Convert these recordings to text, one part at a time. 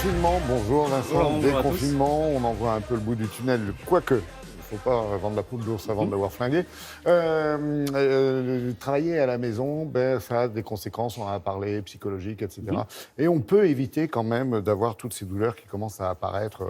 Déconfinement, bonjour Vincent. Bonjour, bonjour à tous. Déconfinement, on en voit un peu le bout du tunnel, quoique. Il ne faut pas vendre la peau de l'ours avant de l'avoir flingué. Travailler à la maison, ça a des conséquences, on en a parlé, psychologiques, etc. Et on peut éviter quand même d'avoir toutes ces douleurs qui commencent à apparaître,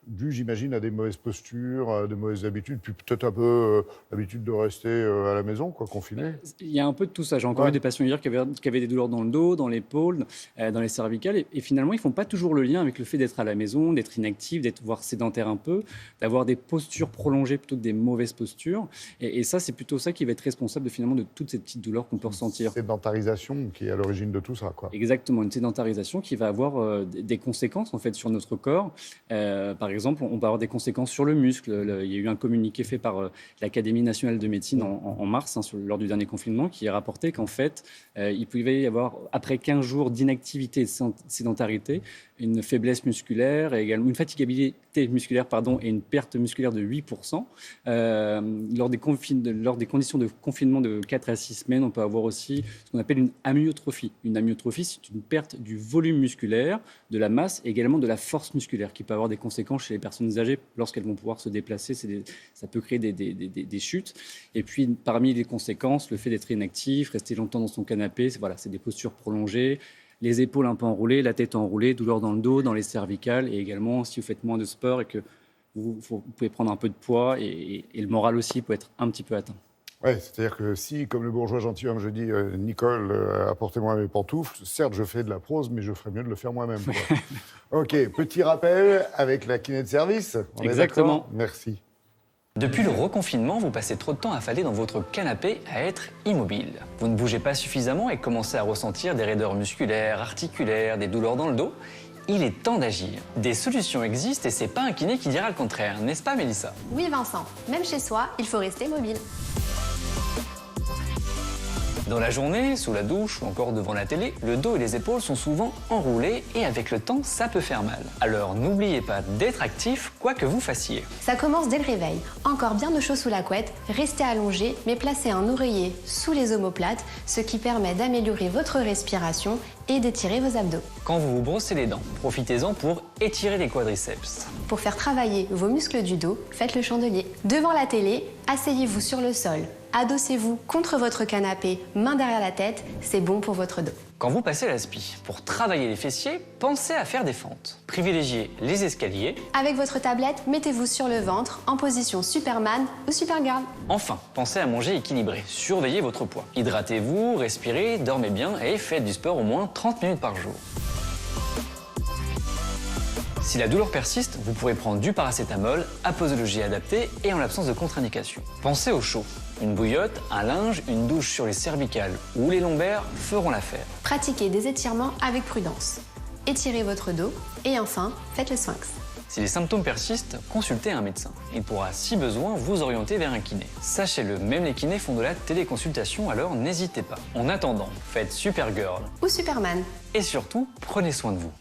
dues, j'imagine, à des mauvaises postures, des mauvaises habitudes, puis peut-être un peu l'habitude de rester à la maison, confiné. Il y a un peu de tout ça. J'ai encore eu des patients hier qui avaient des douleurs dans le dos, dans l'épaule, dans les cervicales. Et finalement, ils ne font pas toujours le lien avec le fait d'être à la maison, d'être inactif, d'être voire sédentaire un peu, d'avoir des postures prolongées plutôt que des mauvaises postures. Et ça, c'est plutôt ça qui va être responsable finalement de toutes ces petites douleurs qu'on peut ressentir. Sédentarisation qui est à l'origine de tout ça, quoi. Exactement, une sédentarisation qui va avoir des conséquences en fait sur notre corps. Par exemple, on peut avoir des conséquences sur le muscle. Il y a eu un communiqué fait par l'Académie nationale de médecine en mars, lors du dernier confinement, qui a rapporté qu'en fait, il pouvait y avoir, après 15 jours d'inactivité et de sédentarité, une faiblesse musculaire, et également une fatigabilité musculaire et une perte musculaire de 8%. Lors des conditions de confinement de 4 à 6 semaines, on peut avoir aussi ce qu'on appelle une amyotrophie. Une amyotrophie, c'est une perte du volume musculaire, de la masse et également de la force musculaire, qui peut avoir des conséquences chez les personnes âgées lorsqu'elles vont pouvoir se déplacer. Ça peut créer des chutes. Et puis, parmi les conséquences, le fait d'être inactif, rester longtemps dans son canapé, c'est des postures prolongées, les épaules un peu enroulées, la tête enroulée, douleur dans le dos, dans les cervicales, et également si vous faites moins de sport et que vous pouvez prendre un peu de poids, et le moral aussi peut être un petit peu atteint. Oui, c'est-à-dire que si, comme le bourgeois gentilhomme, je dis « Nicole, apportez-moi mes pantoufles », certes, je fais de la prose, mais je ferais mieux de le faire moi-même. OK, petit rappel avec la kiné de service. Exactement. Merci. Depuis le reconfinement, vous passez trop de temps affalé dans votre canapé à être immobile. Vous ne bougez pas suffisamment et commencez à ressentir des raideurs musculaires, articulaires, des douleurs dans le dos. Il est temps d'agir. Des solutions existent et c'est pas un kiné qui dira le contraire, n'est-ce pas Mélissa? Oui Vincent, même chez soi, il faut rester mobile. Dans la journée, sous la douche ou encore devant la télé, le dos et les épaules sont souvent enroulés et avec le temps, ça peut faire mal. Alors n'oubliez pas d'être actif, quoi que vous fassiez. Ça commence dès le réveil. Encore bien au chaud sous la couette, restez allongé, mais placez un oreiller sous les omoplates, ce qui permet d'améliorer votre respiration et d'étirer vos abdos. Quand vous vous brossez les dents, profitez-en pour étirer les quadriceps. Pour faire travailler vos muscles du dos, faites le chandelier. Devant la télé, asseyez-vous sur le sol. Adossez-vous contre votre canapé, main derrière la tête, c'est bon pour votre dos. Quand vous passez l'aspi, pour travailler les fessiers, pensez à faire des fentes. Privilégiez les escaliers. Avec votre tablette, mettez-vous sur le ventre en position Superman ou Supergirl. Enfin, pensez à manger équilibré. Surveillez votre poids. Hydratez-vous, respirez, dormez bien et faites du sport au moins 30 minutes par jour. Si la douleur persiste, vous pourrez prendre du paracétamol à posologie adaptée et en l'absence de contre-indication. Pensez au chaud. Une bouillotte, un linge, une douche sur les cervicales ou les lombaires feront l'affaire. Pratiquez des étirements avec prudence. Étirez votre dos et enfin, faites le sphinx. Si les symptômes persistent, consultez un médecin. Il pourra, si besoin, vous orienter vers un kiné. Sachez-le, même les kinés font de la téléconsultation, alors n'hésitez pas. En attendant, faites Supergirl. Ou Superman. Et surtout, prenez soin de vous.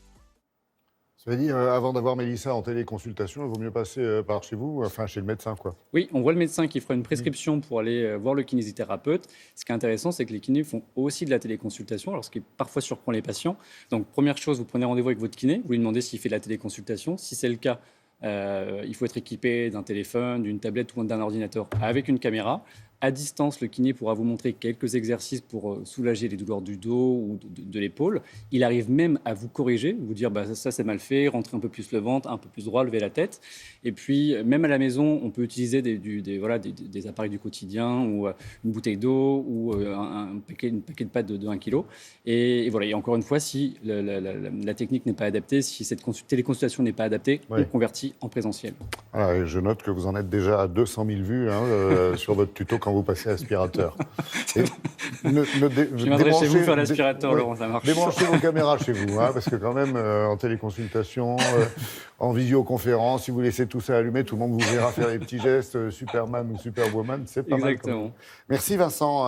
Ça veut dire, avant d'avoir Mélissa en téléconsultation, il vaut mieux passer par chez vous, enfin chez le médecin, quoi. Oui, on voit le médecin qui fera une prescription pour aller voir le kinésithérapeute. Ce qui est intéressant, c'est que les kinés font aussi de la téléconsultation, alors ce qui parfois surprend les patients. Donc, première chose, vous prenez rendez-vous avec votre kiné, vous lui demandez s'il fait de la téléconsultation. Si c'est le cas, il faut être équipé d'un téléphone, d'une tablette ou d'un ordinateur avec une caméra. À distance, le kiné pourra vous montrer quelques exercices pour soulager les douleurs du dos ou de l'épaule. Il arrive même à vous corriger, vous dire ça c'est mal fait, rentrer un peu plus le ventre, un peu plus droit, lever la tête. Et puis, même à la maison, on peut utiliser des appareils du quotidien ou une bouteille d'eau ou un paquet de pâtes de 1 kg. Et voilà. Et encore une fois, si la technique n'est pas adaptée, si cette téléconsultation n'est pas adaptée, on convertit en présentiel. Voilà, et je note que vous en êtes déjà à 200 000 vues sur votre tuto quand vous passez aspirateur. Je viendrai chez vous faire l'aspirateur, Laurent, ça marche. Débranchez vos caméras chez vous, parce que quand même, en téléconsultation, en visioconférence, si vous laissez tout ça allumé, tout le monde vous verra faire les petits gestes Superman ou Superwoman, c'est pas mal. Exactement. Merci Vincent.